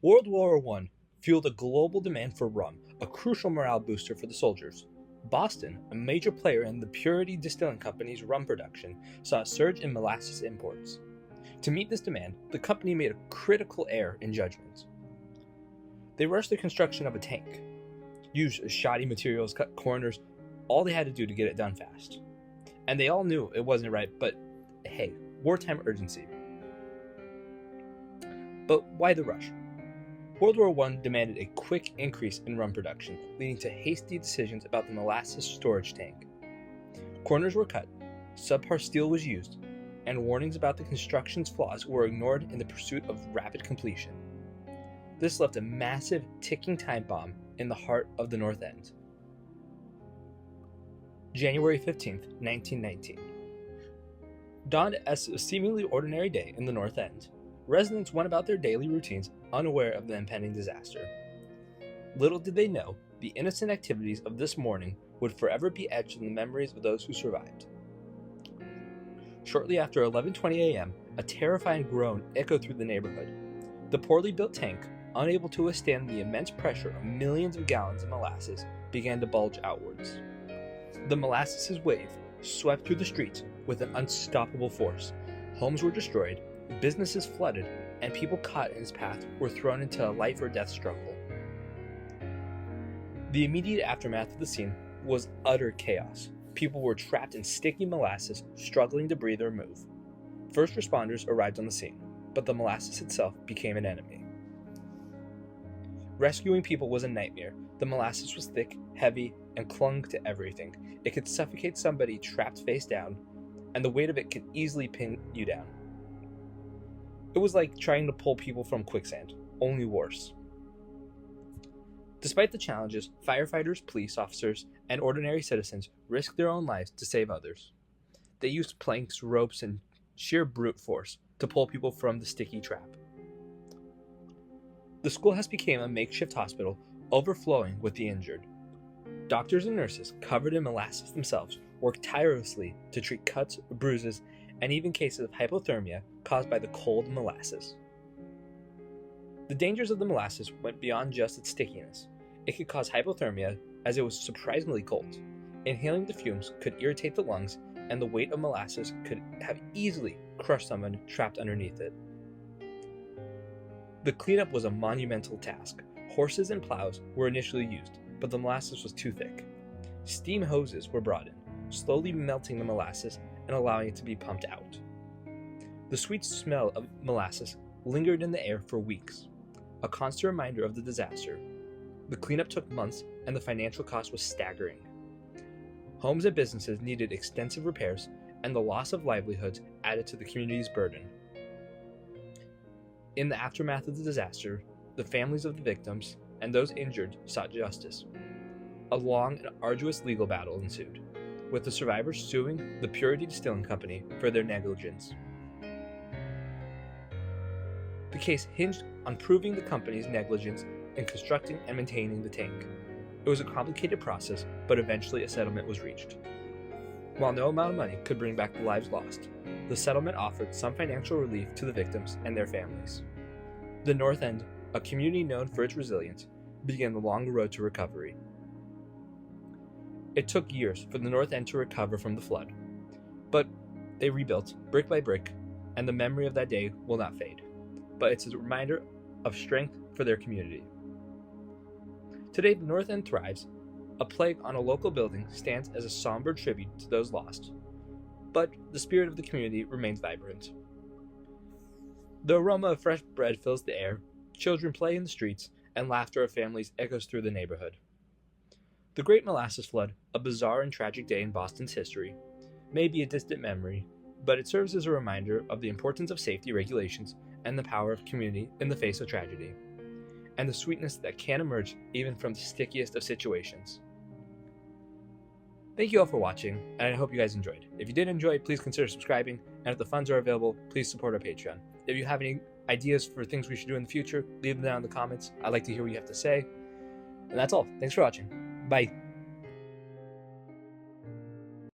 World War I fueled a global demand for rum, a crucial morale booster for the soldiers. Boston, a major player in the Purity Distilling Company's rum production, saw a surge in molasses imports. To meet this demand, the company made a critical error in judgment. They rushed the construction of a tank, used shoddy materials, cut corners, all they had to do to get it done fast. And they all knew it wasn't right, but hey, wartime urgency. But why the rush? World War I demanded a quick increase in rum production, leading to hasty decisions about the molasses storage tank. Corners were cut, subpar steel was used, and warnings about the construction's flaws were ignored in the pursuit of rapid completion. This left a massive ticking time bomb in the heart of the North End. January 15th, 1919. Dawned as a seemingly ordinary day in the North End. Residents went about their daily routines, unaware of the impending disaster. Little did they know, the innocent activities of this morning would forever be etched in the memories of those who survived. Shortly after 11:20 a.m., a terrifying groan echoed through the neighborhood. The poorly built tank, unable to withstand the immense pressure of millions of gallons of molasses, began to bulge outwards. The molasses wave swept through the streets with an unstoppable force. Homes were destroyed, businesses flooded, and people caught in its path were thrown into a life or death struggle. The immediate aftermath of the scene was utter chaos. People were trapped in sticky molasses, struggling to breathe or move. First responders arrived on the scene, but the molasses itself became an enemy. Rescuing people was a nightmare. The molasses was thick, heavy, and clung to everything. It could suffocate somebody trapped face down, and the weight of it could easily pin you down. It was like trying to pull people from quicksand, only worse. Despite the challenges, firefighters, police officers, and ordinary citizens risked their own lives to save others. They used planks, ropes, and sheer brute force to pull people from the sticky trap. The schoolhouse became a makeshift hospital, overflowing with the injured. Doctors and nurses, covered in molasses themselves, worked tirelessly to treat cuts, bruises, and even cases of hypothermia caused by the cold molasses. The dangers of the molasses went beyond just its stickiness. It could cause hypothermia, as it was surprisingly cold. Inhaling the fumes could irritate the lungs, and the weight of molasses could have easily crushed someone trapped underneath it. The cleanup was a monumental task. Horses and plows were initially used, but the molasses was too thick. Steam hoses were brought in, slowly melting the molasses and allowing it to be pumped out. The sweet smell of molasses lingered in the air for weeks, a constant reminder of the disaster. The cleanup took months, and the financial cost was staggering. Homes and businesses needed extensive repairs, and the loss of livelihoods added to the community's burden. In the aftermath of the disaster, the families of the victims and those injured sought justice. A long and arduous legal battle ensued, with the survivors suing the Purity Distilling Company for their negligence. The case hinged on proving the company's negligence in constructing and maintaining the tank. It was a complicated process, but eventually a settlement was reached. While no amount of money could bring back the lives lost, the settlement offered some financial relief to the victims and their families. The North End, a community known for its resilience, began the long road to recovery. It took years for the North End to recover from the flood, but they rebuilt brick by brick, and the memory of that day will not fade. But it's a reminder of strength for their community. Today, the North End thrives. A plaque on a local building stands as a somber tribute to those lost, but the spirit of the community remains vibrant. The aroma of fresh bread fills the air, children play in the streets, and laughter of families echoes through the neighborhood. The Great Molasses Flood, a bizarre and tragic day in Boston's history, may be a distant memory, but it serves as a reminder of the importance of safety regulations and the power of community in the face of tragedy, and the sweetness that can emerge even from the stickiest of situations. Thank you all for watching, and I hope you guys enjoyed. If you did enjoy, please consider subscribing, and if the funds are available, please support our Patreon. If you have any ideas for things we should do in the future, leave them down in the comments. I'd like to hear what you have to say. And that's all. Thanks for watching. Bye.